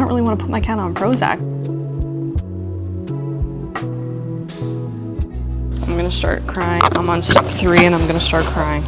don't really want to put my cat on Prozac. I'm gonna start crying. I'm on step 3 and I'm gonna start crying.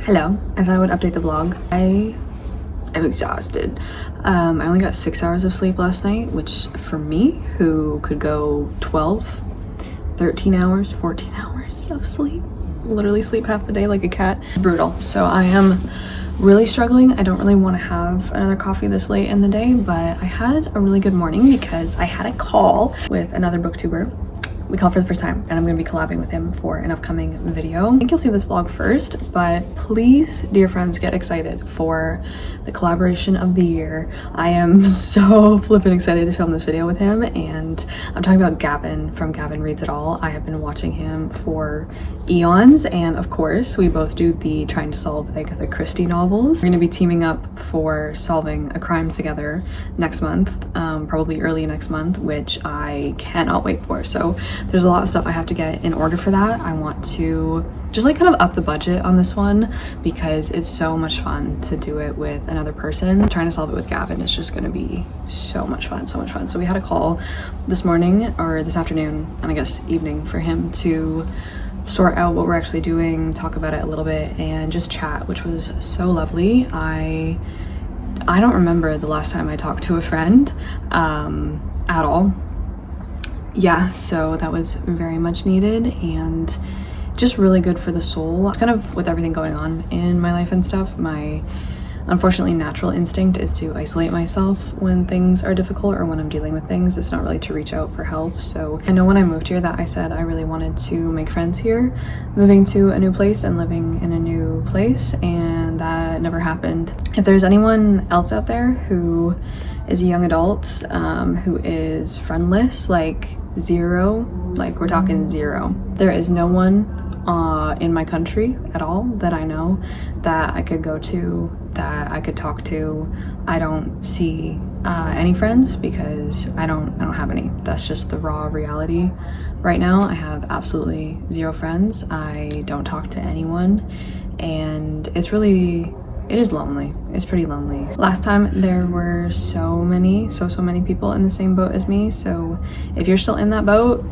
Hello, I thought I would update the vlog. I am exhausted. I only got 6 hours of sleep last night, which for me, who could go 12, 13 hours, 14 hours of sleep, literally sleep half the day like a cat, brutal. So I am really struggling. I don't really want to have another coffee this late in the day, but I had a really good morning because I had a call with another booktuber. We called for the first time and I'm going to be collabing with him for an upcoming video. I think you'll see this vlog first, but please, dear friends, get excited for the collaboration of the year. I am so flippin' excited to film this video with him, and I'm talking about Gavin from Gavin Reads It All. I have been watching him for eons, and of course we both do the Trying to Solve Agatha Christie novels. We're going to be teaming up for solving a crime together next month, probably early next month, which I cannot wait for. So there's a lot of stuff I have to get in order for that. I want to just like kind of up the budget on this one because it's so much fun to do it with another person. Trying to solve it with Gavin is just going to be so much fun, so much fun. So we had a call this morning, or this afternoon, and I guess evening, for him to sort out what we're actually doing, talk about it a little bit, and just chat, which was so lovely. I don't remember the last time I talked to a friend at all. Yeah, so that was very much needed and just really good for the soul. Kind of with everything going on in my life and stuff, my unfortunately natural instinct is to isolate myself when things are difficult or when I'm dealing with things. It's not really to reach out for help. So I know when I moved here that I said I really wanted to make friends here, moving to a new place and living in a new place, and that never happened. If there's anyone else out there who is a young adult who is friendless, like zero, like we're talking zero, there is no one in my country at all that I know that I could go to that I could talk to. I don't see any friends because I don't have any. That's just the raw reality. Right now, I have absolutely 0 friends. I don't talk to anyone, and it is lonely. It's pretty lonely. Last time there were so many people in the same boat as me. So if you're still in that boat,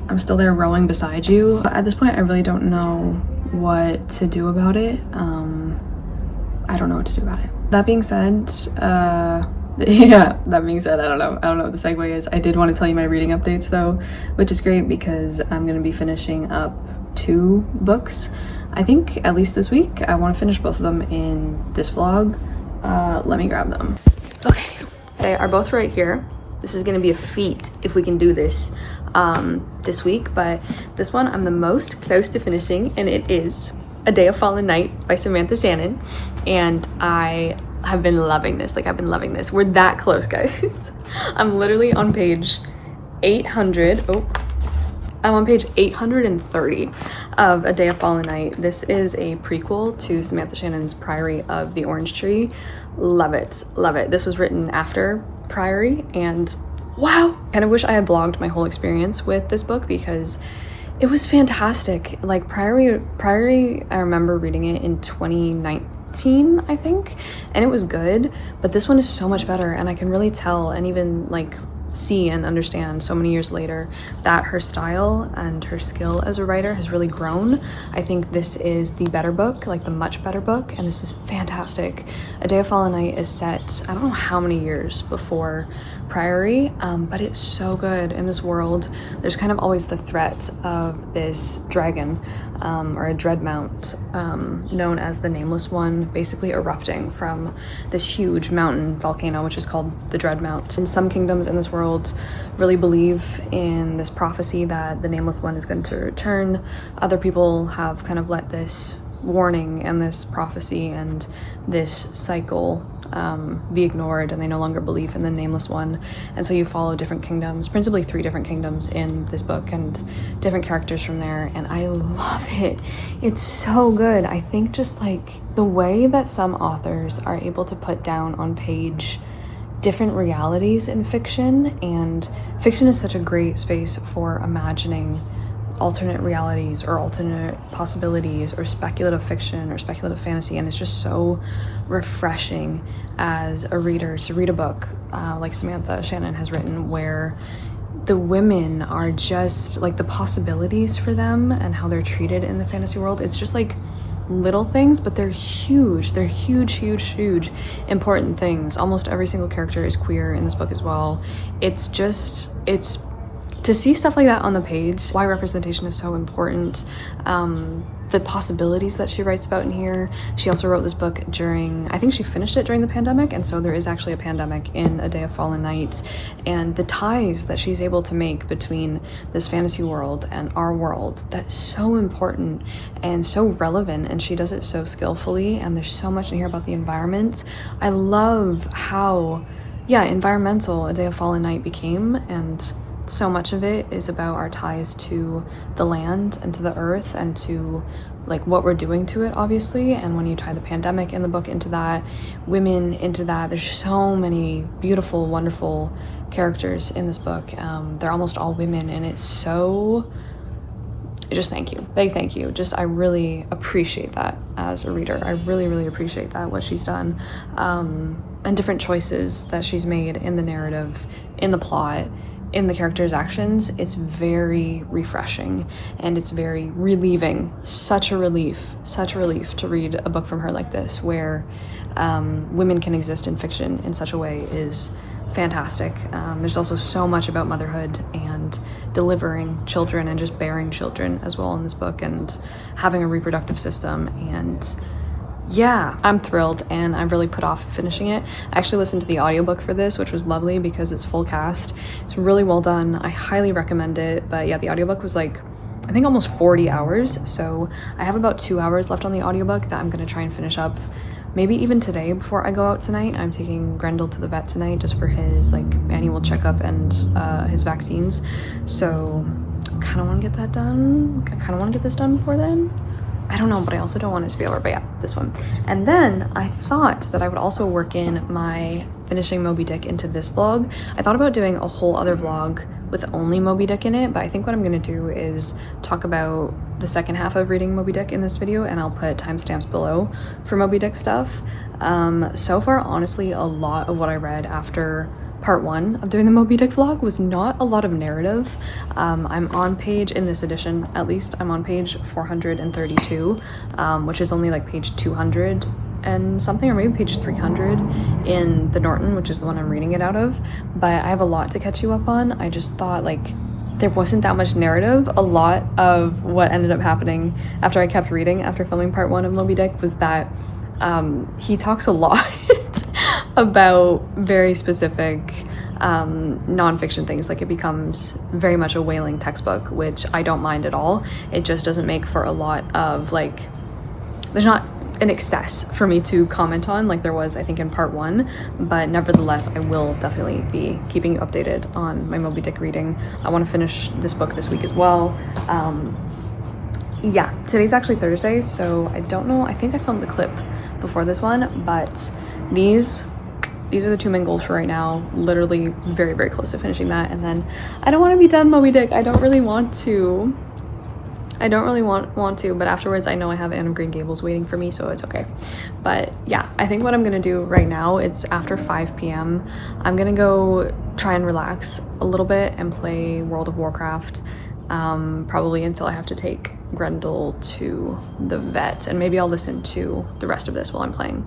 I'm still there rowing beside you. But at this point, I really don't know what to do about it. I don't know what to do about it. That being said, yeah, that being said, I don't know what the segue is. I did want to tell you my reading updates though, which is great because I'm going to be finishing up 2 books. I think at least this week. I want to finish both of them in this vlog. Let me grab them. Okay, they are both right here. This is going to be a feat if we can do this this week, but this one I'm the most close to finishing, and it is A Day of Fallen Night by Samantha Shannon, and I have been loving this. Like, I've been loving this. We're that close, guys. I'm literally on page 800. I'm on page 830 of A Day of Fallen Night. This is a prequel to Samantha Shannon's Priory of the Orange Tree. Love it, love it. This was written after Priory, and wow, kind of wish I had vlogged my whole experience with this book because it was fantastic. Like Priory, I remember reading it in 2019, I think, and it was good, but this one is so much better, and I can really tell and even like see and understand so many years later that her style and her skill as a writer has really grown. I think this is the better book, like the much better book, and this is fantastic. A Day of Fallen Night is set, I don't know how many years before Priory, but it's so good. In this world, there's kind of always the threat of this dragon, or a dreadmount, known as the Nameless One, basically erupting from this huge mountain volcano, which is called the Dreadmount. And some kingdoms in this world really believe in this prophecy that the Nameless One is going to return. Other people have kind of let this warning and this prophecy and this cycle be ignored, and they no longer believe in the Nameless One. And so you follow different kingdoms, principally 3 different kingdoms in this book, and different characters from there, and I love it. It's so good. I think just like the way that some authors are able to put down on page different realities in fiction, and fiction is such a great space for imagining alternate realities or alternate possibilities or speculative fiction or speculative fantasy, and it's just so refreshing as a reader to read a book like Samantha Shannon has written, where the women are just like the possibilities for them and how they're treated in the fantasy world. It's just like little things, but they're huge important things. Almost every single character is queer in this book as well. It's to see stuff like that on the page, why representation is so important, the possibilities that she writes about in here. She also wrote this book I think she finished it during the pandemic, and so there is actually a pandemic in A Day of Fallen Night, and the ties that she's able to make between this fantasy world and our world, that's so important and so relevant, and she does it so skillfully, and there's so much in here about the environment. I love how, environmental A Day of Fallen Night became, and so much of it is about our ties to the land and to the earth and to like what we're doing to it, obviously. And when you tie the pandemic in the book into that, women into that, there's so many beautiful, wonderful characters in this book. They're almost all women, and it's so, just thank you, big thank you. Just, I really appreciate that as a reader. I really appreciate that, what she's done, and different choices that she's made in the narrative, in the plot, in the characters' actions. It's very refreshing, and it's very relieving. Such a relief to read a book from her like this, where women can exist in fiction in such a way, is fantastic. There's also so much about motherhood and delivering children and just bearing children as well in this book, and having a reproductive system. And yeah, I'm thrilled, and I've really put off finishing it. I actually listened to the audiobook for this, which was lovely because it's full cast. It's really well done. I highly recommend it. But yeah, the audiobook was like, I think almost 40 hours. So I have about 2 hours left on the audiobook that I'm going to try and finish up maybe even today before I go out tonight. I'm taking Grendel to the vet tonight just for his like annual checkup and his vaccines. So I kind of want to get that done. I kind of want to get this done before then. I don't know, but I also don't want it to be over, but yeah, this one. And then I thought that I would also work in my finishing Moby Dick into this vlog. I thought about doing a whole other vlog with only Moby Dick in it, but I think what I'm gonna do is talk about the second half of reading Moby Dick in this video, and I'll put timestamps below for Moby Dick stuff. So far, honestly, a lot of what I read after part 1 of doing the Moby Dick vlog was not a lot of narrative. I'm on page, in this edition at least, I'm on page 432, which is only like page 200 and something, or maybe page 300 in the Norton, which is the one I'm reading it out of. But I have a lot to catch you up on. I just thought like there wasn't that much narrative. A lot of what ended up happening after I kept reading after filming part 1 of Moby Dick was that he talks a lot about very specific nonfiction things. Like, it becomes very much a whaling textbook, which I don't mind at all. It just doesn't make for a lot of, like, there's not an excess for me to comment on like there was, I think, in part 1, but nevertheless I will definitely be keeping you updated on my Moby Dick reading. I want to finish this book this week as well. Yeah, today's actually Thursday, so I don't know, I think I filmed the clip before this one, but these are the 2 main goals for right now. Literally very, very close to finishing that, and then I don't want to be done Moby Dick. I don't really want to, but afterwards I know I have Anne of Green Gables waiting for me, so it's okay. But yeah, I think what I'm gonna do right now, it's after 5 p.m. I'm gonna go try and relax a little bit and play World of Warcraft, probably until I have to take Grendel to the vet, and maybe I'll listen to the rest of this while I'm playing.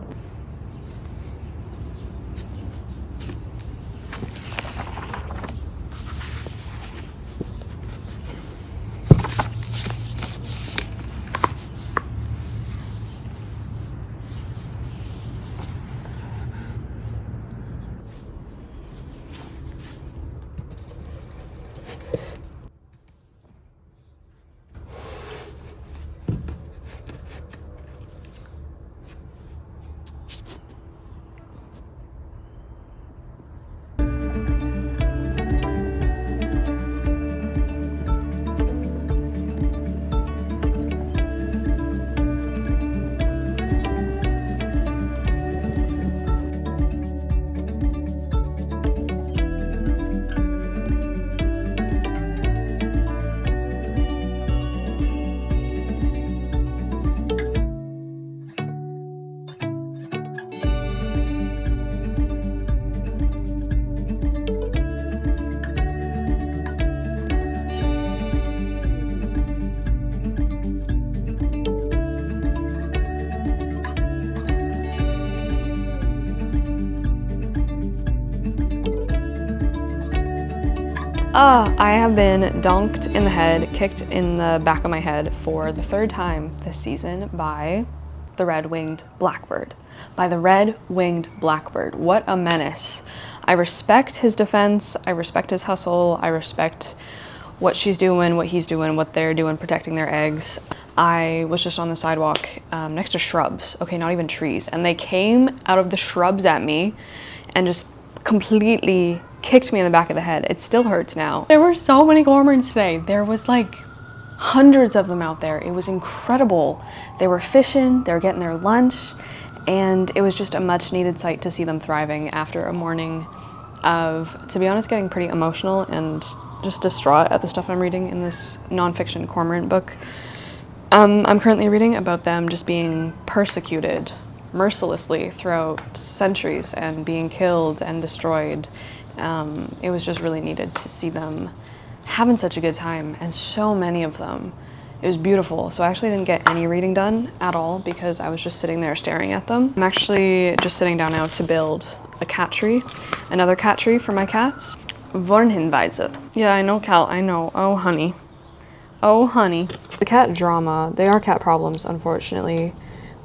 I have been donked in the head, kicked in the back of my head for the 3rd time this season by the red-winged blackbird. What a menace. I respect his defense, I respect his hustle, I respect what she's doing, what he's doing, what they're doing, protecting their eggs. I was just on the sidewalk next to shrubs, okay, not even trees, and they came out of the shrubs at me and just completely kicked me in the back of the head. It still hurts now. There were so many cormorants today. There was like hundreds of them out there. It was incredible. They were fishing, they were getting their lunch, and it was just a much needed sight to see them thriving after a morning of, to be honest, getting pretty emotional and just distraught at the stuff I'm reading in this nonfiction cormorant book. I'm currently reading about them just being persecuted mercilessly throughout centuries and being killed and destroyed. It was just really needed to see them having such a good time, and so many of them. It was beautiful. So I actually didn't get any reading done at all because I was just sitting there staring at them. I'm actually just sitting down now to build a cat tree, another cat tree for my cats. Wohnhinweise. Yeah, I know, Cal, I know. Oh, honey. Oh, honey. The cat drama, they are cat problems, unfortunately,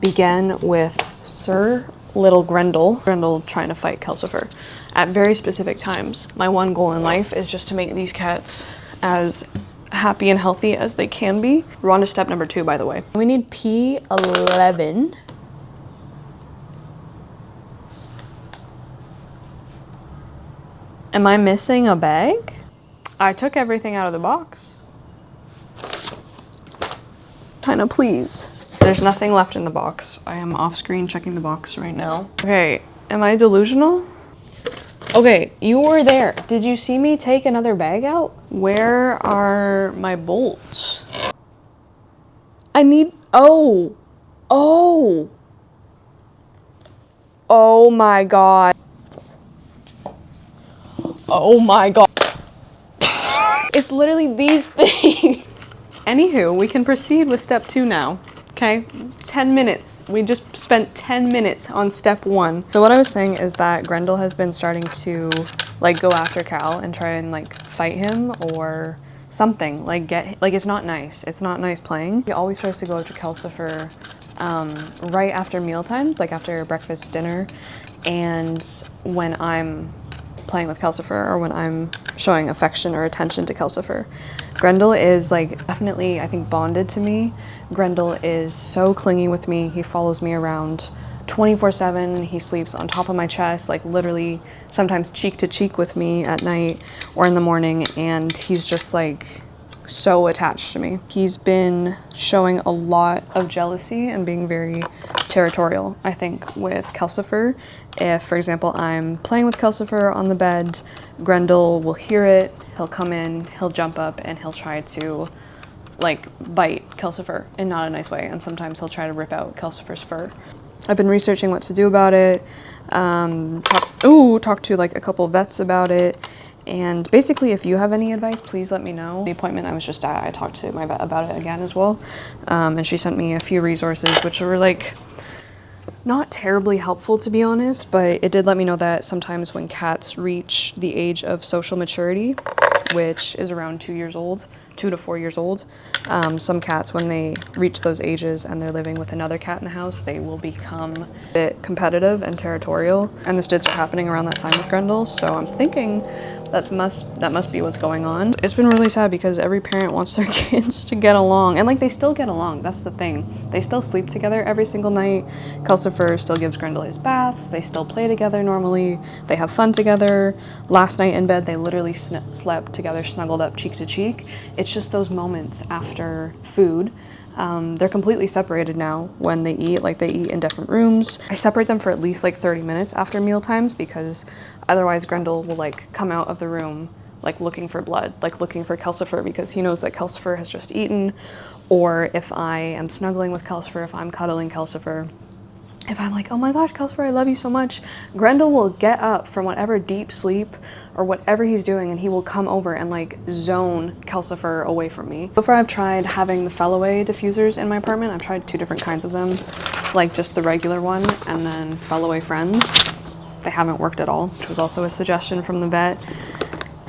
began with Sir Little Grendel trying to fight Kelsifer at very specific times. My one goal in life is just to make these cats as happy and healthy as they can be. We're on to step number 2, by the way. We need P11. Am I missing a bag? I took everything out of the box. China, please. There's nothing left in the box. I am off screen checking the box right now. Okay, am I delusional? Okay, you were there. Did you see me take another bag out? Where are my bolts? I need, oh my God. Oh my God. It's literally these things. Anywho, we can proceed with step 2 now. Okay, 10 minutes. We just spent 10 minutes on step 1. So what I was saying is that Grendel has been starting to like go after Cal and try and like fight him or something. Like it's not nice. It's not nice playing. He always tries to go after Calcifer right after meal times, like after breakfast, dinner, and when I'm playing with Calcifer or when I'm showing affection or attention to Calcifer. Grendel is like definitely, I think, bonded to me. Grendel is so clingy with me. He follows me around 24/7. He sleeps on top of my chest, like literally sometimes cheek to cheek with me at night or in the morning, and he's just like so attached to me. He's been showing a lot of jealousy and being very territorial, I think, with Calcifer. If, for example, I'm playing with Calcifer on the bed, Grendel will hear it, he'll come in, he'll jump up, and he'll try to like bite Calcifer in not a nice way, and sometimes he'll try to rip out Calcifer's fur. I've been researching what to do about it, talked to like a couple vets about it, and basically if you have any advice, please let me know. The appointment I was just at, I talked to my vet about it again as well, and she sent me a few resources which were like not terribly helpful, to be honest, but it did let me know that sometimes when cats reach the age of social maturity, which is around 2 years old, 2 to 4 years old, some cats, when they reach those ages and they're living with another cat in the house, they will become a bit competitive and territorial, and this did start happening around that time with Grendel, so I'm thinking that must be what's going on. It's been really sad because every parent wants their kids to get along, and like they still get along. That's the thing. They still sleep together every single night. Calcifer still gives Grendel his baths. They still play together normally. They have fun together. Last night in bed, they literally slept together, snuggled up cheek to cheek. It's just those moments after food. They're completely separated now when they eat, like they eat in different rooms. I separate them for at least like 30 minutes after meal times because otherwise Grendel will like come out of the room like looking for blood, like looking for Calcifer because he knows that Calcifer has just eaten, or if I am snuggling with Calcifer, if I'm cuddling Calcifer, if I'm like, oh my gosh, Calcifer, I love you so much, Grendel will get up from whatever deep sleep or whatever he's doing and he will come over and like zone Calcifer away from me. So far I've tried having the Fellaway diffusers in my apartment. I've tried 2 different kinds of them, like just the regular one and then Fellaway Friends. They haven't worked at all, which was also a suggestion from the vet.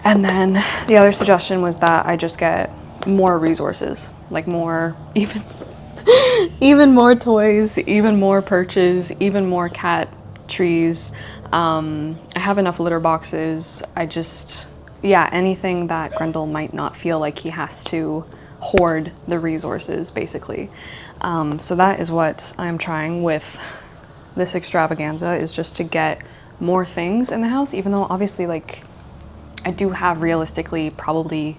And then the other suggestion was that I just get more resources, like more, even more toys, even more perches, even more cat trees. I have enough litter boxes. Anything that Grendel might not feel like he has to hoard the resources, basically. So that is what I'm trying with this extravaganza, is just to get more things in the house, even though obviously like I do have realistically probably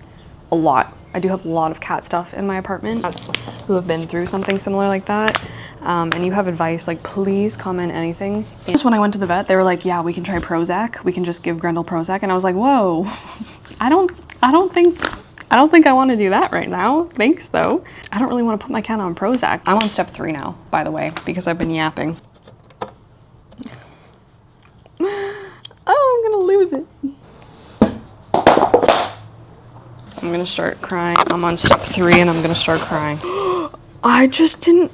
a lot. I do have a lot of cat stuff in my apartment. Cats who have been through something similar like that, and you have advice, like please comment anything. Just when I went to the vet, they were like, yeah, we can try Prozac. We can just give Grendel Prozac, and I was like, whoa, I don't think I want to do that right now. Thanks though. I don't really want to put my cat on Prozac. I'm on step 3 now, by the way, because I've been yapping. Oh, I'm gonna lose it. I'm gonna start crying. I'm on step 3 and I'm gonna start crying. I just didn't...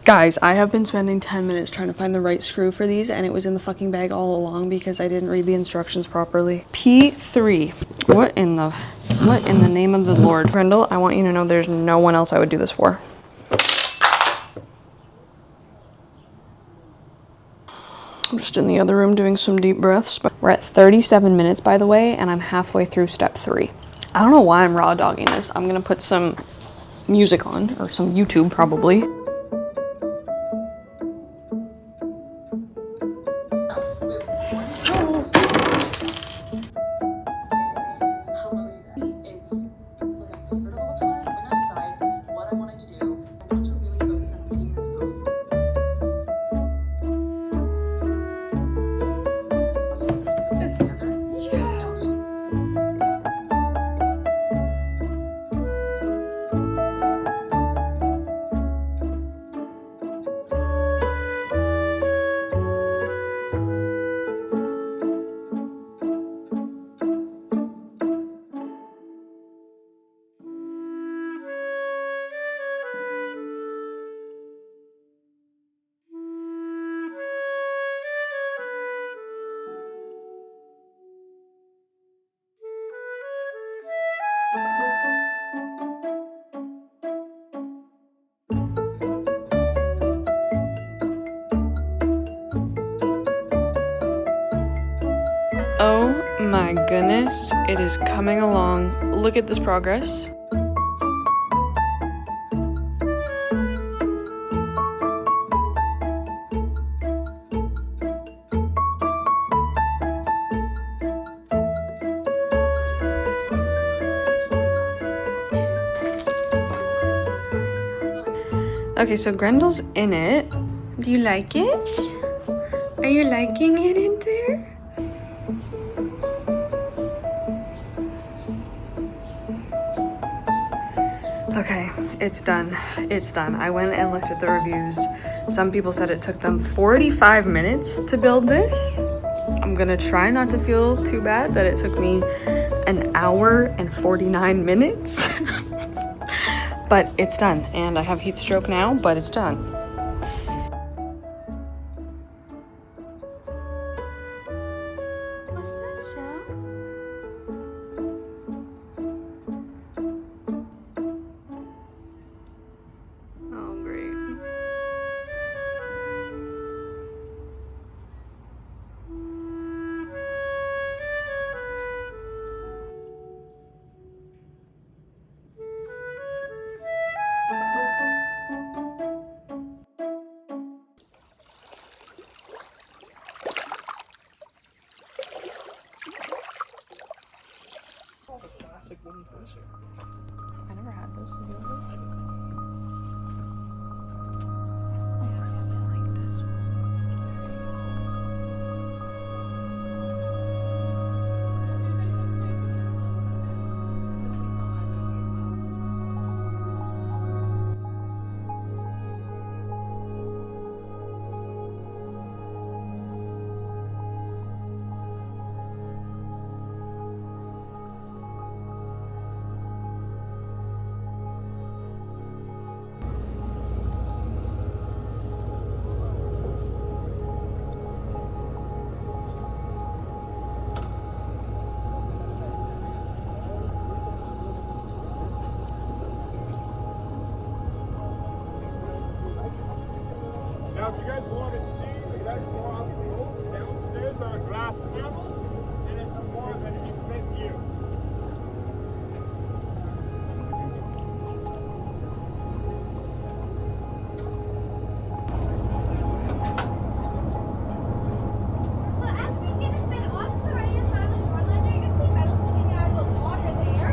Guys, I have been spending 10 minutes trying to find the right screw for these, and it was in the fucking bag all along because I didn't read the instructions properly. P3. What in the name of the Lord? Grendel, I want you to know there's no one else I would do this for. I'm just in the other room doing some deep breaths. We're at 37 minutes, by the way, and I'm halfway through step 3. I don't know why I'm raw dogging this. I'm gonna put some music on, or some YouTube probably. Oh my goodness, it is coming along. Look at this progress. Okay, so Grendel's in it. Do you like it? Are you liking it in there? Okay, it's done. It's done. I went and looked at the reviews. Some people said it took them 45 minutes to build this. I'm gonna try not to feel too bad that it took me an hour and 49 minutes. But it's done, and I have heat stroke now, but it's done. What's that sound? Oh, great. Classic wooden finisher. I never had those. Have you ever? Now, if you guys want to see the guys more out the roads, downstairs there are glass caps, and it's more of an intimate view. So as we get this man off to the right hand side of the shoreline there, you're gonna see metal sticking out of the water there.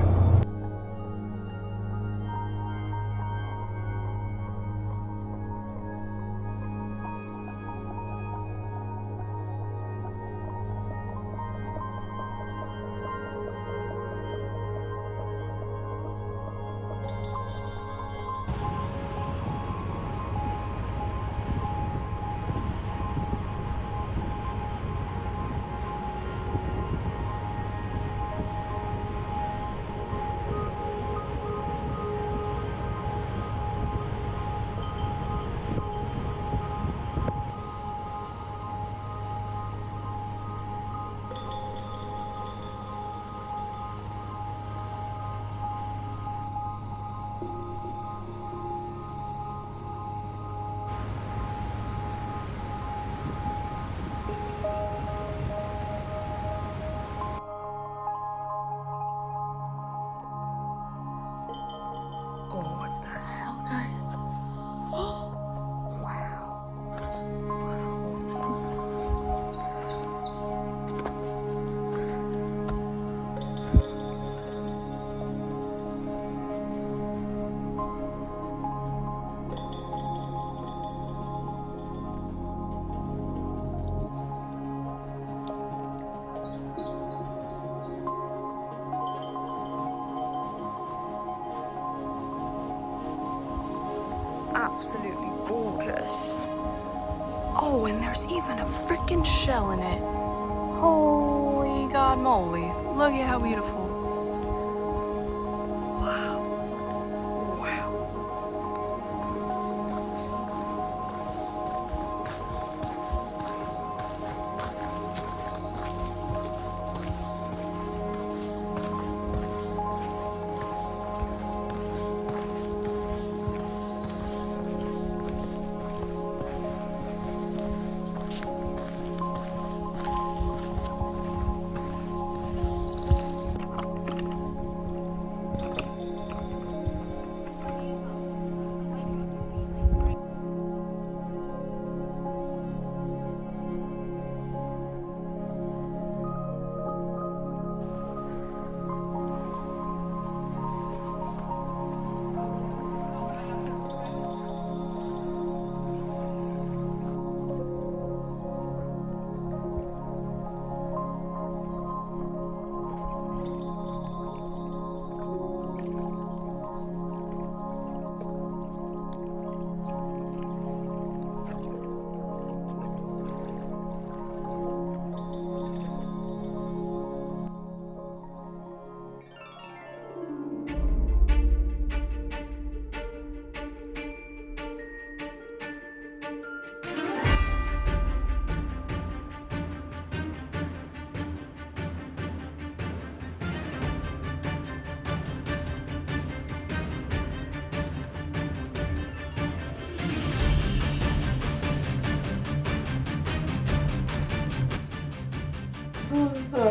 Oh, what the hell, guys? Absolutely gorgeous. Oh, and there's even a freaking shell in it. Holy God moly. Look at how beautiful. Wow. Wow.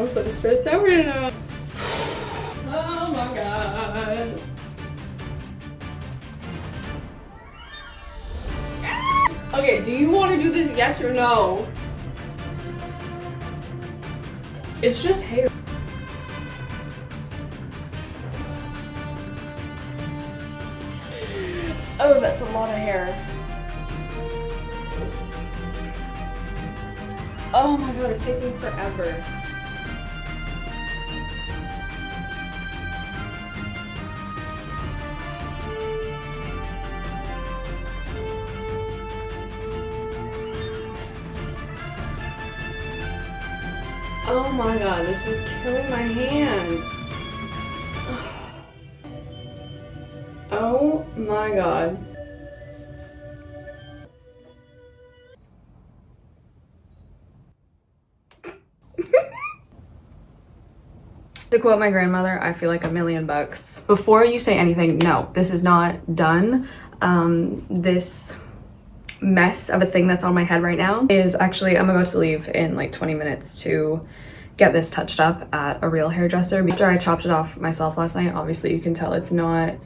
I'm so stressed out right now. Oh my god. Okay, do you want to do this, yes or no? It's just hair. Oh, that's a lot of hair. Oh my god, it's taking forever. Oh my god, this is killing my hand. Oh my god. To quote my grandmother, I feel like $1,000,000. Before you say anything, no, this is not done. This mess of a thing that's on my head right now is actually, I'm about to leave in like 20 minutes to get this touched up at a real hairdresser. After I chopped it off myself last night, obviously you can tell it's not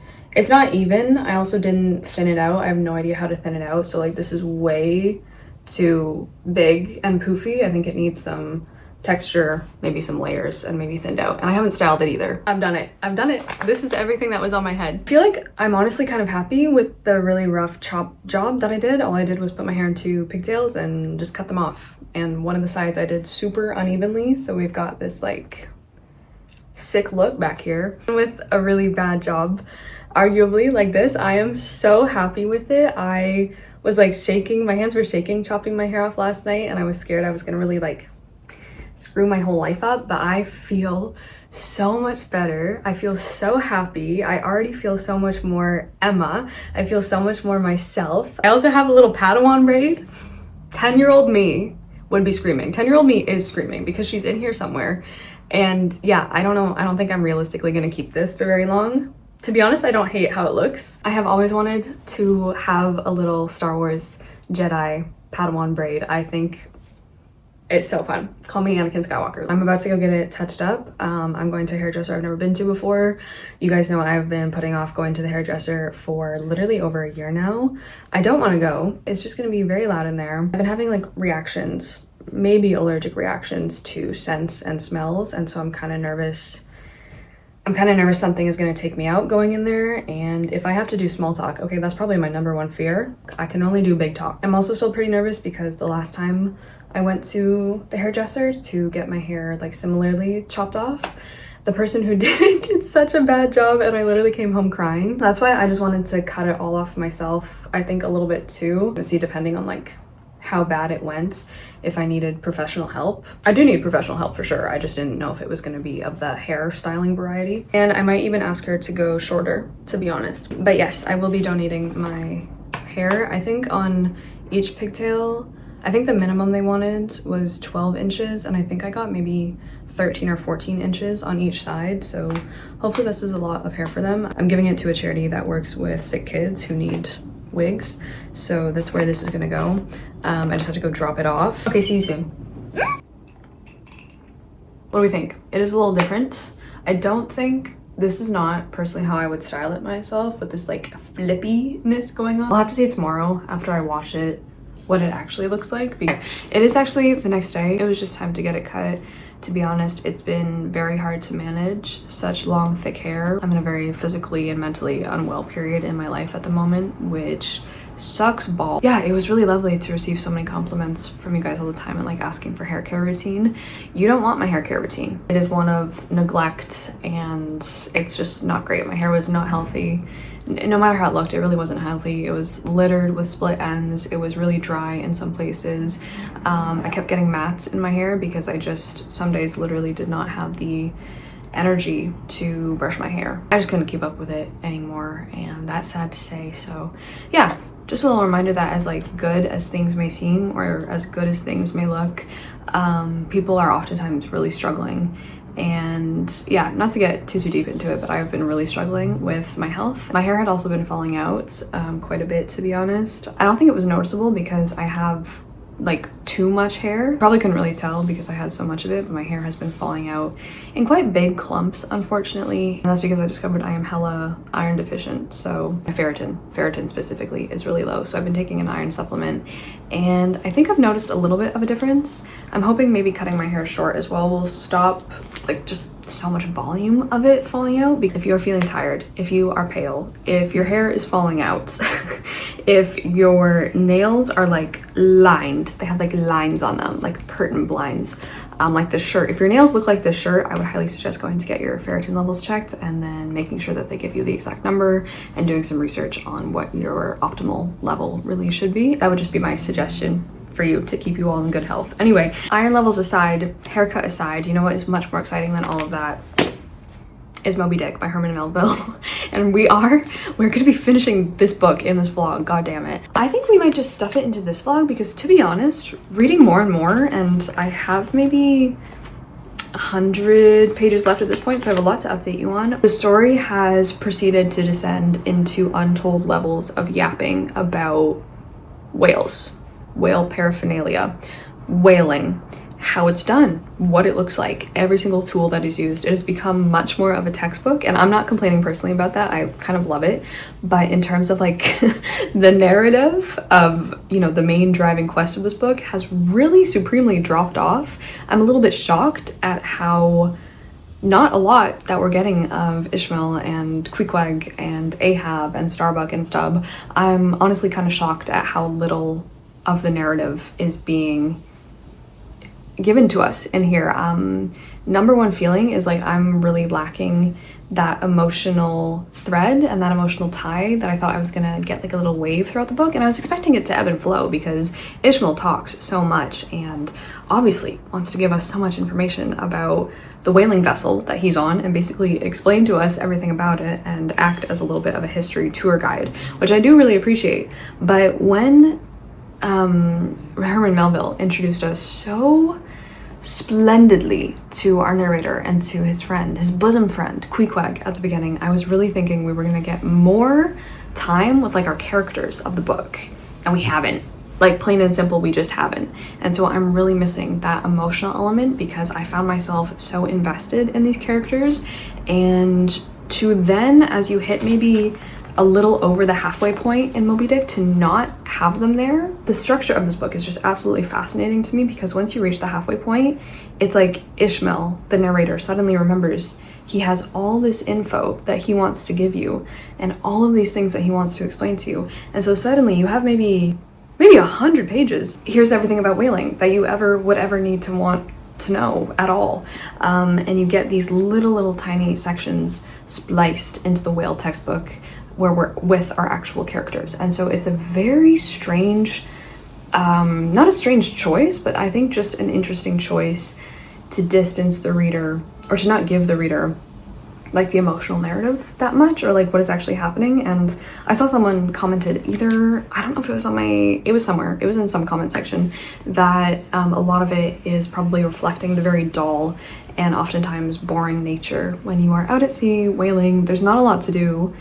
even. I also didn't thin it out. I have no idea how to thin it out. So like this is way too big and poofy. I think it needs some texture, maybe some layers, and maybe thinned out. And I haven't styled it either. I've done it. This is everything that was on my head. I feel like I'm honestly kind of happy with the really rough chop job that I did. All I did was put my hair into pigtails and just cut them off. And one of the sides I did super unevenly. So we've got this like sick look back here with a really bad job. Arguably like this. I am so happy with it. I was like shaking, my hands were shaking chopping my hair off last night, and I was scared I was gonna really like screw my whole life up, but I feel so much better. I feel so happy. I already feel so much more Emma. I feel so much more myself. I also have a little Padawan braid. 10-year-old me would be screaming. 10-year-old me is screaming because she's in here somewhere. And yeah, I don't know. I don't think I'm realistically gonna keep this for very long. To be honest, I don't hate how it looks. I have always wanted to have a little Star Wars Jedi Padawan braid. I think it's so fun. Call me Anakin Skywalker. I'm about to go get it touched up. I'm going to a hairdresser I've never been to before. You guys know I've been putting off going to the hairdresser for literally over a year now. I don't want to go. It's just going to be very loud in there. I've been having like reactions, maybe allergic reactions to scents and smells, and so I'm kind of nervous. Something is going to take me out going in there, and if I have to do small talk, okay, that's probably my number one fear. I can only do big talk. I'm also still pretty nervous because the last time I went to the hairdresser to get my hair like similarly chopped off, the person who did it did such a bad job, and I literally came home crying. That's why I just wanted to cut it all off myself. I think a little bit too. See, depending on like how bad it went, if I needed professional help. I do need professional help for sure. I just didn't know if it was going to be of the hair styling variety. And I might even ask her to go shorter, to be honest. But yes, I will be donating my hair. I think on each pigtail, I think the minimum they wanted was 12 inches, and I think I got maybe 13 or 14 inches on each side. So hopefully this is a lot of hair for them. I'm giving it to a charity that works with sick kids who need wigs. So that's where this is gonna go. I just have to go drop it off. Okay, see you soon. What do we think? It is a little different. I don't think this is not personally how I would style it myself, with this like flippiness going on. I'll have to see it tomorrow after I wash it what it actually looks like. It is actually the next day. It was just time to get it cut. To be honest, it's been very hard to manage such long, thick hair. I'm in a very physically and mentally unwell period in my life at the moment, which sucks balls. Yeah, it was really lovely to receive so many compliments from you guys all the time and like asking for hair care routine. You don't want my hair care routine. It is one of neglect, and it's just not great. My hair was not healthy. No matter how it looked, it really wasn't healthy. It was littered with split ends. It was really dry in some places. I kept getting mats in my hair because I just some days literally did not have the energy to brush my hair. I just couldn't keep up with it anymore, and that's sad to say. So yeah, just a little reminder that as like good as things may seem, or as good as things may look, people are oftentimes really struggling. And yeah, not to get too deep into it, but I've been really struggling with my health. My hair had also been falling out quite a bit, to be honest. I don't think it was noticeable because I have like too much hair. Probably couldn't really tell because I had so much of it, but my hair has been falling out in quite big clumps, unfortunately. And that's because I discovered I am hella iron deficient. So my ferritin specifically is really low. So I've been taking an iron supplement and I think I've noticed a little bit of a difference. I'm hoping maybe cutting my hair short as well will stop like just so much volume of it falling out. Because if you're feeling tired, if you are pale, if your hair is falling out, if your nails are like lined, they have like lines on them, like curtain blinds, like this shirt. If your nails look like this shirt, I would highly suggest going to get your ferritin levels checked and then making sure that they give you the exact number and doing some research on what your optimal level really should be. That would just be my suggestion for you to keep you all in good health. Anyway, iron levels aside, haircut aside, you know what is much more exciting than all of that is Moby Dick by Herman Melville. And we're gonna be finishing this book in this vlog, god damn it. I think we might just stuff it into this vlog because, to be honest, reading more and more, and I have maybe 100 pages left at this point, so I have a lot to update you on. The story has proceeded to descend into untold levels of yapping about whales, whale paraphernalia, whaling, how it's done, what it looks like, every single tool that is used. It has become much more of a textbook, and I'm not complaining personally about that. I kind of love it. But in terms of like the narrative of, you know, the main driving quest of this book has really supremely dropped off. I'm a little bit shocked at how not a lot that we're getting of Ishmael and Queequeg and Ahab and Starbuck and Stubb. I'm honestly kind of shocked at how little of the narrative is being given to us in here. Number one feeling is like I'm really lacking that emotional thread and that emotional tie that I thought I was gonna get like a little wave throughout the book, and I was expecting it to ebb and flow because Ishmael talks so much and obviously wants to give us so much information about the whaling vessel that he's on and basically explain to us everything about it and act as a little bit of a history tour guide, which I do really appreciate. But when Herman Melville introduced us so splendidly to our narrator and to his friend, his bosom friend, Queequeg, at the beginning, I was really thinking we were gonna get more time with like our characters of the book, and we haven't. Like, plain and simple, we just haven't. And so I'm really missing that emotional element because I found myself so invested in these characters, and to then, as you hit maybe a little over the halfway point in Moby Dick, to not have them there. The structure of this book is just absolutely fascinating to me because once you reach the halfway point, it's like Ishmael, the narrator, suddenly remembers he has all this info that he wants to give you and all of these things that he wants to explain to you. And so suddenly you have maybe 100 pages. Here's everything about whaling that you would ever need to want to know at all. And you get these little tiny sections spliced into the whale textbook where we're with our actual characters. And so it's a very strange, not a strange choice, but I think just an interesting choice to distance the reader, or to not give the reader like the emotional narrative that much, or like what is actually happening. And I saw someone commented either, I don't know if it was it was somewhere, it was in some comment section, that a lot of it is probably reflecting the very dull and oftentimes boring nature when you are out at sea whaling. There's not a lot to do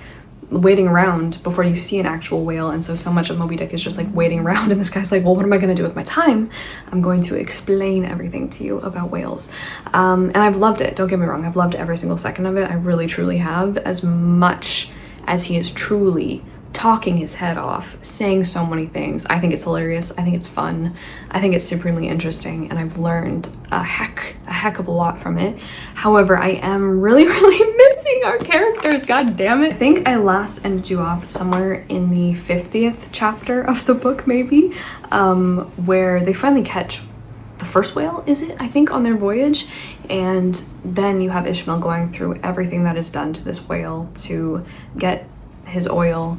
waiting around before you see an actual whale, and so much of Moby Dick is just like waiting around, and this guy's like, well, what am I going to do with my time? I'm going to explain everything to you about whales. And I've loved it, don't get me wrong, I've loved every single second of it. I really truly have, as much as he is truly talking his head off, saying so many things. I think it's hilarious, I think it's fun, I think it's supremely interesting, and I've learned a heck of a lot from it. However, I am really missing our characters, god damn it. I think I last ended you off somewhere in the 50th chapter of the book, maybe, where they finally catch the first whale, is it? I think on their voyage, and then you have Ishmael going through everything that is done to this whale to get his oil,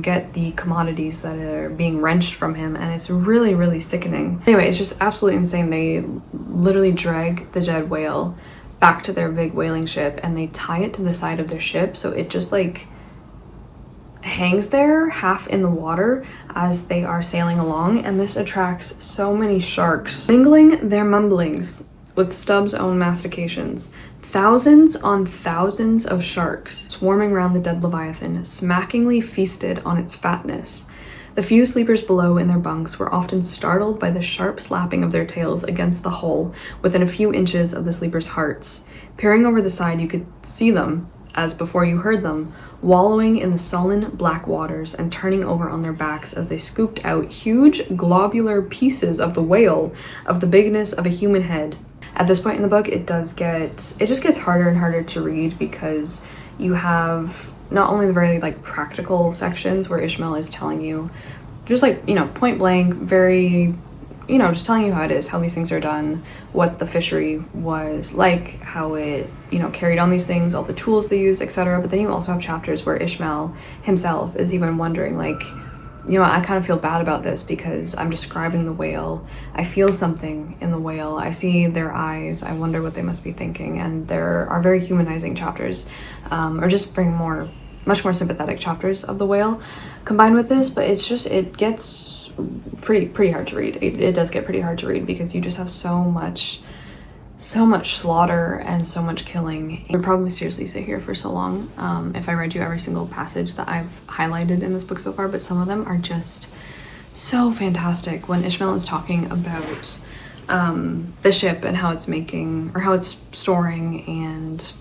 get the commodities that are being wrenched from him, and it's really sickening. Anyway, it's just absolutely insane. They literally drag the dead whale back to their big whaling ship and they tie it to the side of their ship, so it just like hangs there half in the water as they are sailing along, and this attracts so many sharks, mingling their mumblings with Stubb's own mastications. Thousands on thousands of sharks swarming around the dead Leviathan, smackingly feasted on its fatness. The few sleepers below in their bunks were often startled by the sharp slapping of their tails against the hull within a few inches of the sleepers' hearts. Peering over the side, you could see them, as before you heard them, wallowing in the sullen black waters and turning over on their backs as they scooped out huge globular pieces of the whale of the bigness of a human head. At this point in the book, it just gets harder and harder to read because you have not only the very like practical sections where Ishmael is telling you just like, you know, point blank, very, you know, just telling you how it is, how these things are done, what the fishery was like, how it, you know, carried on these things, all the tools they use, etc. But then you also have chapters where Ishmael himself is even wondering, like, you know, I kind of feel bad about this because I'm describing the whale. I feel something in the whale. I see their eyes. I wonder what they must be thinking. And there are very humanizing chapters, or just very much more sympathetic chapters of the whale combined with this. But it's just, it gets pretty hard to read. It does get pretty hard to read because you just have so much slaughter and so much killing. I would probably seriously sit here for so long if I read you every single passage that I've highlighted in this book so far, but some of them are just so fantastic. When Ishmael is talking about the ship and how it's making, or how it's storing, and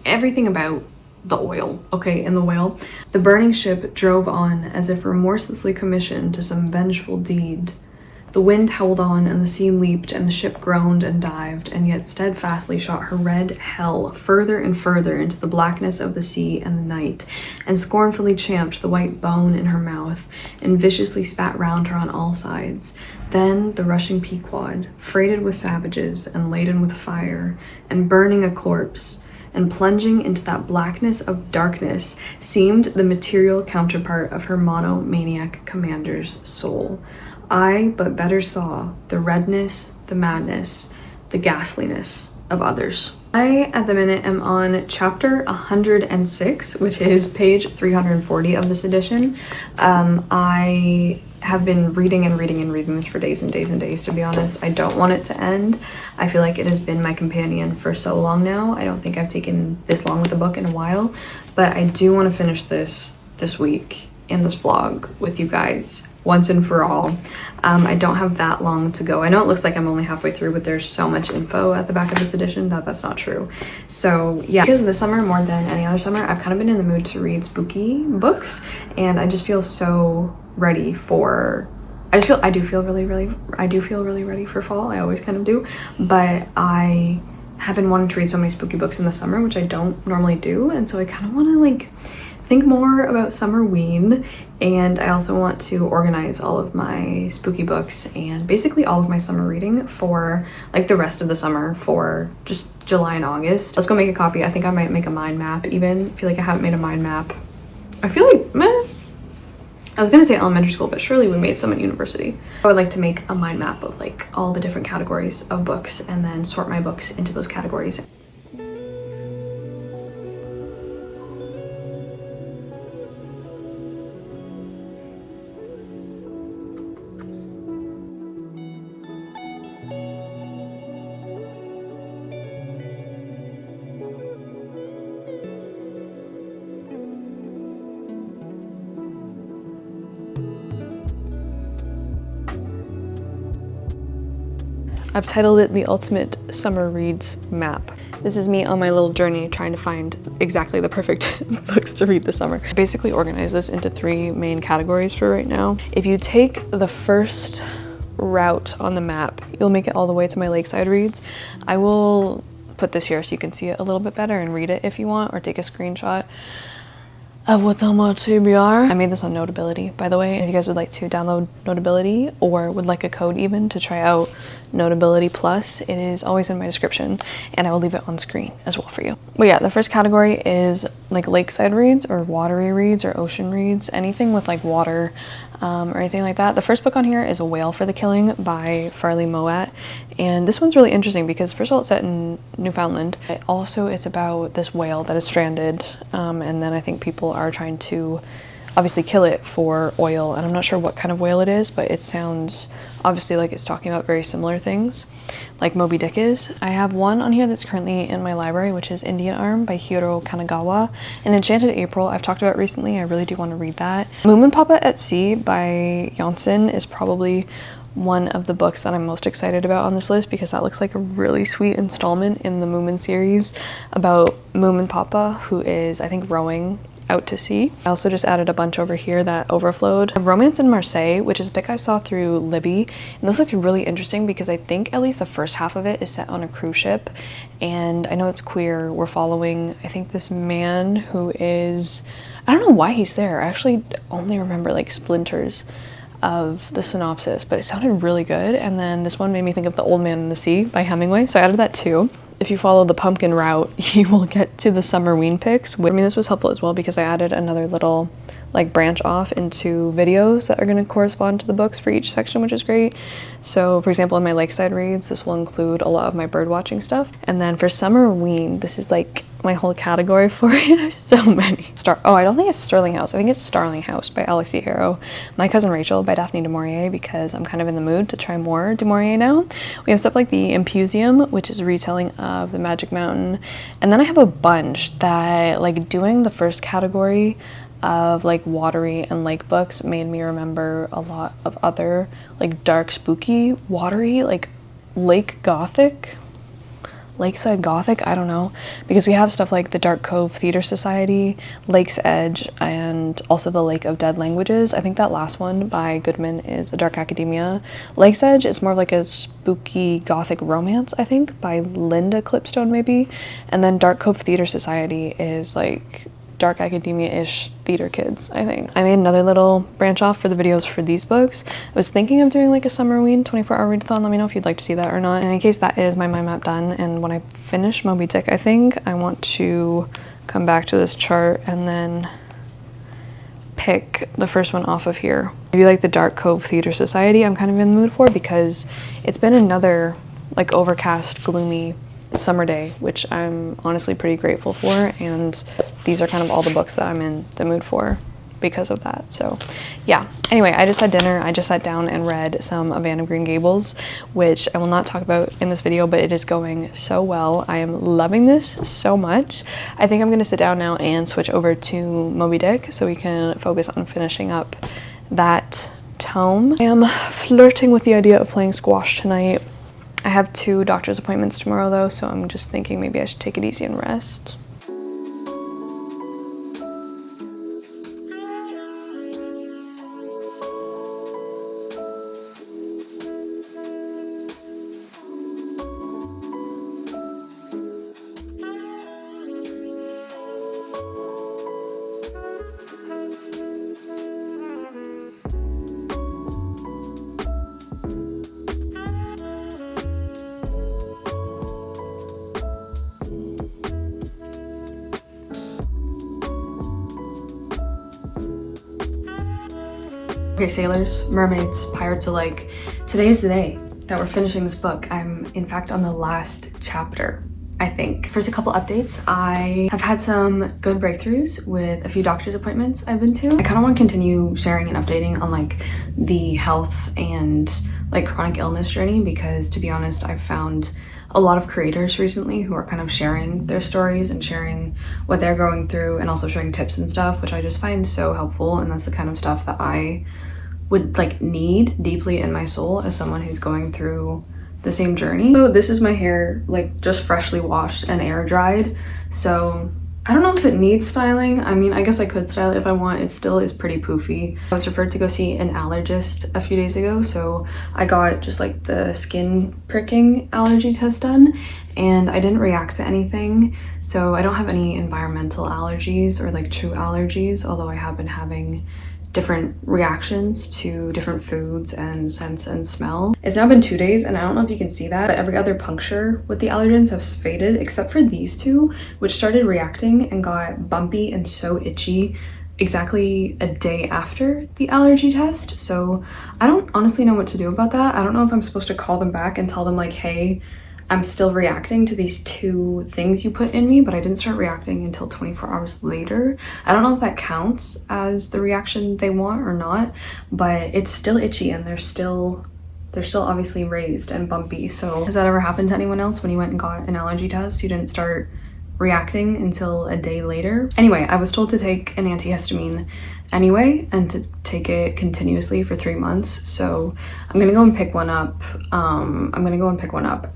everything about the oil, okay, in the whale. The burning ship drove on as if remorselessly commissioned to some vengeful deed. The wind howled on, and the sea leaped, and the ship groaned and dived, and yet steadfastly shot her red hell further and further into the blackness of the sea and the night, and scornfully champed the white bone in her mouth, and viciously spat round her on all sides. Then the rushing Pequod, freighted with savages, and laden with fire, and burning a corpse, and plunging into that blackness of darkness, seemed the material counterpart of her monomaniac commander's soul. I but better saw the redness, the madness, the ghastliness of others. I, at the minute, am on chapter 106, which is page 340 of this edition. I have been reading this for days and days and days, to be honest. I don't want it to end. I feel like it has been my companion for so long now. I don't think I've taken this long with a book in a while, but I do want to finish this week in this vlog with you guys once and for all. I don't have that long to go. I know it looks like I'm only halfway through, but there's so much info at the back of this edition that's not true. So yeah, because this summer, more than any other summer, I've kind of been in the mood to read spooky books, and I just feel so ready for, I do feel really ready for fall. I always kind of do, but I have been wanting to read so many spooky books in the summer, which I don't normally do, and so I kind of want to like think more about Summerween, and I also want to organize all of my spooky books and basically all of my summer reading for like the rest of the summer, for just July and August. Let's go make a coffee. I think I might make a mind map even. I feel like I haven't made a mind map. I feel like, I was gonna say elementary school, but surely we made some at university. I would like to make a mind map of like all the different categories of books and then sort my books into those categories. I've titled it The Ultimate Summer Reads Map. This is me on my little journey trying to find exactly the perfect books to read this summer. I basically organized this into 3 main categories for right now. If you take the first route on the map, you'll make it all the way to my lakeside reads. I will put this here so you can see it a little bit better and read it if you want, or take a screenshot of what's on my TBR. I made this on Notability, by the way. If you guys would like to download Notability or would like a code even to try out Notability Plus, it is always in my description, and I will leave it on screen as well for you. But yeah, the first category is like lakeside reads or watery reads or ocean reads, anything with like water or anything like that. The first book on here is A Whale for the Killing by Farley Mowat, and this one's really interesting because first of all it's set in Newfoundland. Also it's about this whale that is stranded, and then I think people are trying to obviously kill it for oil, and I'm not sure what kind of whale it is, but it sounds obviously like it's talking about very similar things, like Moby Dick is. I have one on here that's currently in my library, which is Indian Arm by Hiro Kanagawa, and Enchanted April I've talked about recently. I really do want to read that. Moomin Papa at Sea by Janssen is probably one of the books that I'm most excited about on this list, because that looks like a really sweet installment in the Moomin series about Moomin Papa, who is, I think, rowing out to sea. I also just added a bunch over here that overflowed. Romance in Marseille, which is a book I saw through Libby, and this looks really interesting because I think at least the first half of it is set on a cruise ship, and I know it's queer. We're following, I think, this man who is, I don't know why he's there. I actually only remember like splinters of the synopsis, but it sounded really good. And then this one made me think of The Old Man in the Sea by Hemingway, so I added that too. If you follow the pumpkin route, you will get to the Summerween picks. I mean, this was helpful as well because I added another little like branch off into videos that are going to correspond to the books for each section, which is great. So for example, in my Lakeside reads, this will include a lot of my bird watching stuff. And then for Summerween, this is like my whole category for it. So many. I don't think it's Sterling House. I think it's Starling House by Alexi Harrow. My Cousin Rachel by Daphne du Maurier, because I'm kind of in the mood to try more du Maurier now. We have stuff like The Impusium, which is a retelling of The Magic Mountain. And then I have a bunch that, like, doing the first category of like watery and lake books made me remember a lot of other like dark, spooky, watery, like lake gothic, lakeside gothic, I don't know, because we have stuff like the Dark Cove Theater Society, Lake's Edge, and also the Lake of Dead Languages. I think that last one by Goodman is a dark academia. Lake's Edge is more like a spooky gothic romance, I think, by Linda Clipstone maybe, and then Dark Cove Theater Society is like dark academia-ish theater kids, I think. I made another little branch off for the videos for these books. I was thinking of doing like a Summerween 24-hour readathon. Let me know if you'd like to see that or not. And in case that is my mind map done, and when I finish Moby Dick, I think I want to come back to this chart and then pick the first one off of here. Maybe like the Dark Cove Theater Society I'm kind of in the mood for, because it's been another like overcast, gloomy summer day, which I'm honestly pretty grateful for, and these are kind of all the books that I'm in the mood for because of that. So yeah, anyway, I just had dinner. I just sat down and read some of Anne of Green Gables, which I will not talk about in this video, but it is going so well. I am loving this so much. I think I'm going to sit down now and switch over to Moby Dick so we can focus on finishing up that tome. I am flirting with the idea of playing squash tonight. I have 2 doctor's appointments tomorrow though, so I'm just thinking maybe I should take it easy and rest. Okay, sailors, mermaids, pirates alike, today is the day that we're finishing this book. I'm in fact on the last chapter, I think. First, a couple updates. I have had some good breakthroughs with a few doctor's appointments I've been to. I kind of want to continue sharing and updating on like the health and like chronic illness journey, because to be honest, I've found a lot of creators recently who are kind of sharing their stories and sharing what they're going through, and also sharing tips and stuff, which I just find so helpful. And that's the kind of stuff that I would like need deeply in my soul as someone who's going through the same journey. So this is my hair, like just freshly washed and air dried. So I don't know if it needs styling. I mean, I guess I could style it if I want. It still is pretty poofy. I was referred to go see an allergist a few days ago, so I got just like the skin pricking allergy test done, and I didn't react to anything. So I don't have any environmental allergies or like true allergies, although I have been having different reactions to different foods and scents and smell. It's now been 2 days, and I don't know if you can see that, but every other puncture with the allergens have faded except for these 2, which started reacting and got bumpy and so itchy exactly a day after the allergy test. So I don't honestly know what to do about that. I don't know if I'm supposed to call them back and tell them like, hey, I'm still reacting to these 2 things you put in me, but I didn't start reacting until 24 hours later. I don't know if that counts as the reaction they want or not, but it's still itchy and they're still obviously raised and bumpy. So has that ever happened to anyone else when you went and got an allergy test? You didn't start reacting until a day later? Anyway, I was told to take an antihistamine anyway and to take it continuously for 3 months. So I'm gonna go and pick one up.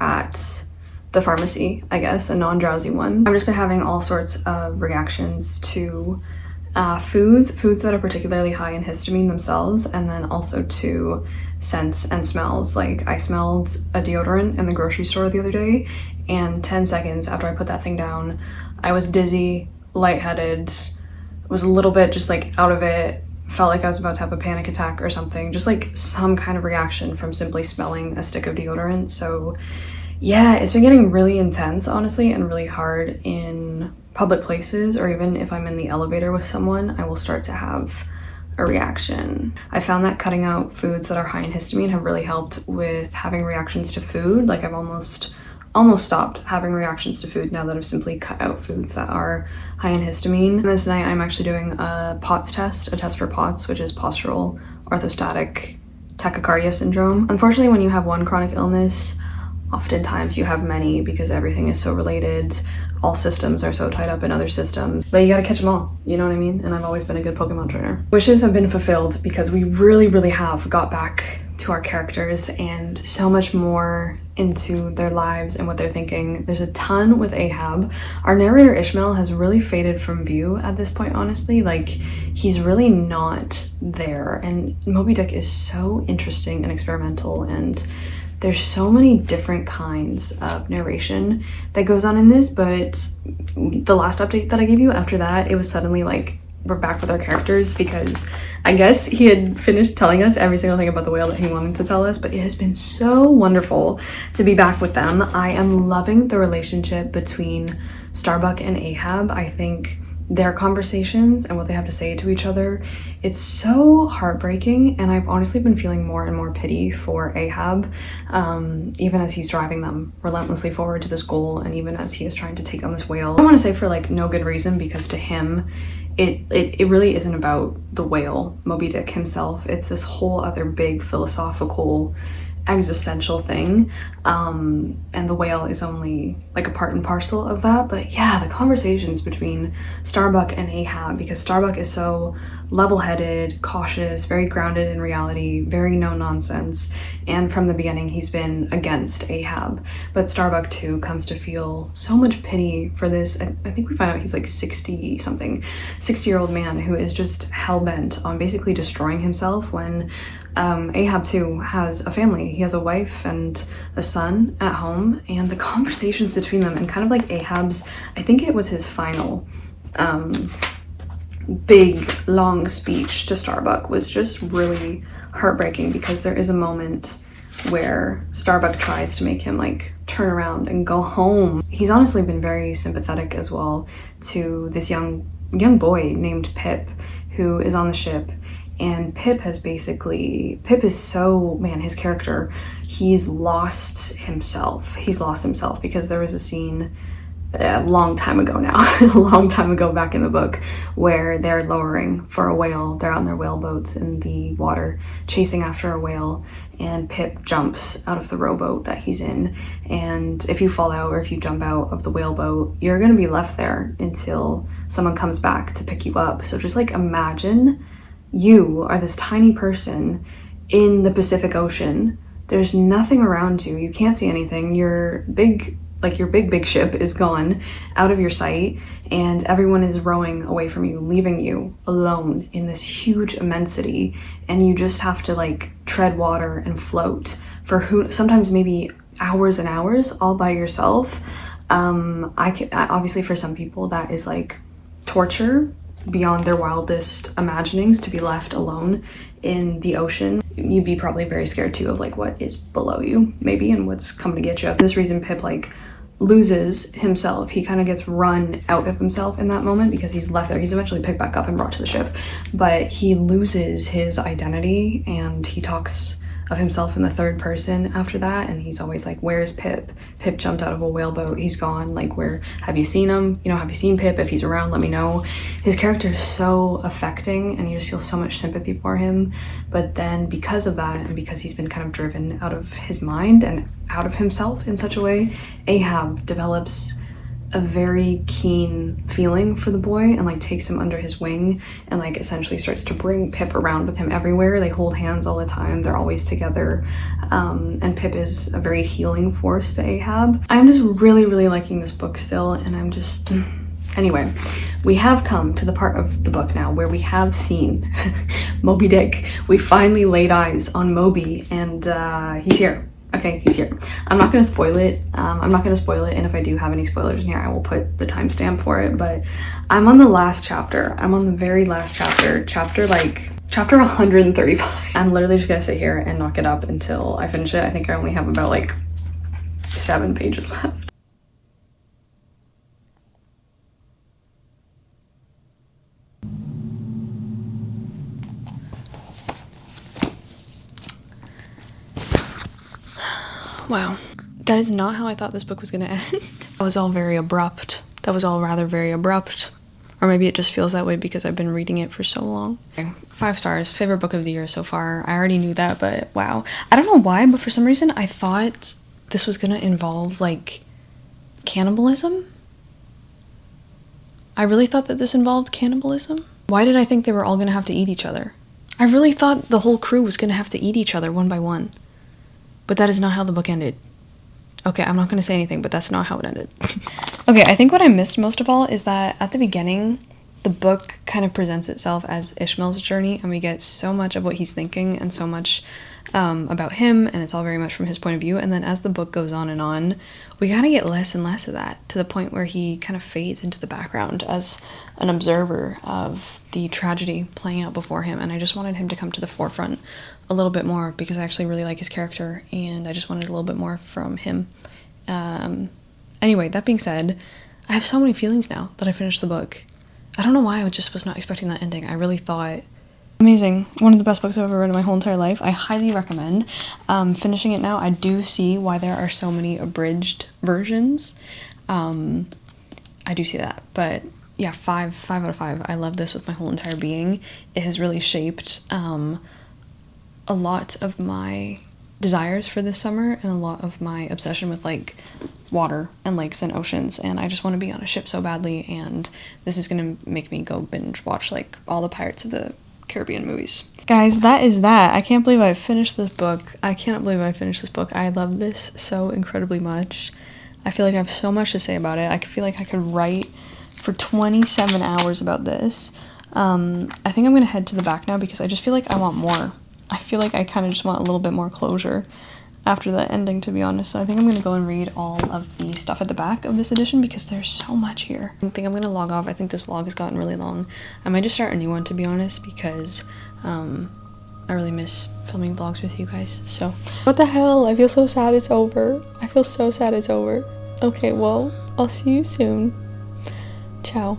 At the pharmacy, I guess, a non-drowsy one. I've just been having all sorts of reactions to foods that are particularly high in histamine themselves, and then also to scents and smells. Like I smelled a deodorant in the grocery store the other day, and 10 seconds after I put that thing down, I was dizzy, lightheaded, was a little bit just like out of it, felt like I was about to have a panic attack or something, just like some kind of reaction from simply smelling a stick of deodorant. So yeah, it's been getting really intense, honestly, and really hard in public places, or even if I'm in the elevator with someone, I will start to have a reaction. I found that cutting out foods that are high in histamine have really helped with having reactions to food. Like I've almost stopped having reactions to food now that I've simply cut out foods that are high in histamine. And this night I'm actually doing a POTS test, a test for POTS, which is postural orthostatic tachycardia syndrome. Unfortunately, when you have one chronic illness, oftentimes you have many because everything is so related. All systems are so tied up in other systems, but you gotta catch them all, you know what I mean? And I've always been a good Pokemon trainer. Wishes have been fulfilled because we really have got back to our characters and so much more into their lives and what they're thinking. There's a ton with Ahab. Our narrator Ishmael has really faded from view at this point, honestly. Like, he's really not there, and Moby Dick is so interesting and experimental, and there's so many different kinds of narration that goes on in this, but the last update that I gave you after that, it was suddenly like, we're back with our characters, because I guess he had finished telling us every single thing about the whale that he wanted to tell us, but it has been so wonderful to be back with them. I am loving the relationship between Starbuck and Ahab. I think their conversations and what they have to say to each other, it's so heartbreaking, and I've honestly been feeling more and more pity for Ahab, even as he's driving them relentlessly forward to this goal, and even as he is trying to take on this whale. I don't want to say for like no good reason, because to him it really isn't about the whale, Moby Dick himself. It's this whole other big philosophical existential thing, and the whale is only like a part and parcel of that. But yeah, the conversations between Starbuck and Ahab, because Starbuck is so level-headed, cautious, very grounded in reality, very no nonsense, and from the beginning he's been against Ahab. But Starbuck too comes to feel so much pity for this, I think we find out he's like 60-year-old man who is just hell-bent on basically destroying himself, when Ahab too has a family. He has a wife and a son at home, and the conversations between them, and kind of like Ahab's, I think it was his final big long speech to Starbuck, was just really heartbreaking, because there is a moment where Starbuck tries to make him like turn around and go home. He's honestly been very sympathetic as well to this young boy named Pip, who is on the ship. And Pip is so, man, his character, he's lost himself because there was a scene a long time ago now, a long time ago back in the book, where they're lowering for a whale. They're on their whaleboats in the water chasing after a whale, and Pip jumps out of the rowboat that he's in. And if you fall out, or if you jump out of the whaleboat, you're gonna be left there until someone comes back to pick you up. So just like imagine you are this tiny person in the Pacific Ocean. There's nothing around you. You can't see anything. Your big ship is gone out of your sight, and everyone is rowing away from you, leaving you alone in this huge immensity, and you just have to like tread water and float for sometimes maybe hours and hours all by yourself. Obviously for some people that is like torture beyond their wildest imaginings, to be left alone in the ocean. You'd be probably very scared too of like what is below you maybe, and what's coming to get you. For this reason, Pip like loses himself. He kind of gets run out of himself in that moment, because he's left there. He's eventually picked back up and brought to the ship, but he loses his identity, and he talks of himself in the third person after that, and he's always like, where's Pip? Pip jumped out of a whaleboat, he's gone, like, where, have you seen him? You know, have you seen Pip? If he's around, let me know. His character is so affecting and you just feel so much sympathy for him. But then because of that, and because he's been kind of driven out of his mind and out of himself in such a way, Ahab develops a very keen feeling for the boy and like takes him under his wing and like essentially starts to bring Pip around with him everywhere. They hold hands all the time, they're always together, and Pip is a very healing force to Ahab. I'm just really liking this book still, and I'm just anyway, we have come to the part of the book now where we have seen Moby Dick. We finally laid eyes on Moby, and he's here. Okay, he's here. I'm not gonna spoil it. And if I do have any spoilers in here, I will put the timestamp for it. But I'm on the last chapter. I'm on the very last chapter. Chapter 135. I'm literally just gonna sit here and knock it up until I finish it. I think I only have about like 7 pages left. Wow, that is not how I thought this book was gonna end. That was all very abrupt. That was all rather very abrupt. Or maybe it just feels that way because I've been reading it for so long. Okay, 5 stars, favorite book of the year so far. I already knew that, but wow. I don't know why, but for some reason I thought this was gonna involve like cannibalism. I really thought that this involved cannibalism. Why did I think they were all gonna have to eat each other? I really thought the whole crew was gonna have to eat each other one by one. But that is not how the book ended. Okay, I'm not going to say anything, but that's not how it ended. Okay, I think what I missed most of all is that at the beginning, the book kind of presents itself as Ishmael's journey, and we get so much of what he's thinking and so much about him, and it's all very much from his point of view. And then as the book goes on, we kind of get less and less of that, to the point where he kind of fades into the background as an observer of the tragedy playing out before him. And I just wanted him to come to the forefront a little bit more because I actually really like his character, and I just wanted a little bit more from him. Anyway, that being said, I have so many feelings now that I finished the book. I don't know why I just was not expecting that ending. I really thought... Amazing. One of the best books I've ever read in my whole entire life. I highly recommend finishing it now. I do see why there are so many abridged versions. I do see that. But yeah, 5 out of 5. I love this with my whole entire being. It has really shaped a lot of my desires for this summer and a lot of my obsession with like water and lakes and oceans, and I just want to be on a ship so badly, and this is gonna make me go binge watch like all the Pirates of the Caribbean movies. Guys, that is that. I can't believe I finished this book. I cannot believe I finished this book. I love this so incredibly much. I feel like I have so much to say about it. I feel like I could write for 27 hours about this. I think I'm gonna head to the back now because I just feel like I want more. I feel like I kind of just want a little bit more closure after the ending, to be honest. So I think I'm gonna go and read all of the stuff at the back of this edition because there's so much here. I think I'm gonna log off. I think this vlog has gotten really long. I might just start a new one, to be honest, because I really miss filming vlogs with you guys. So what the hell? I feel so sad it's over. I feel so sad it's over. Okay, well, I'll see you soon. Ciao.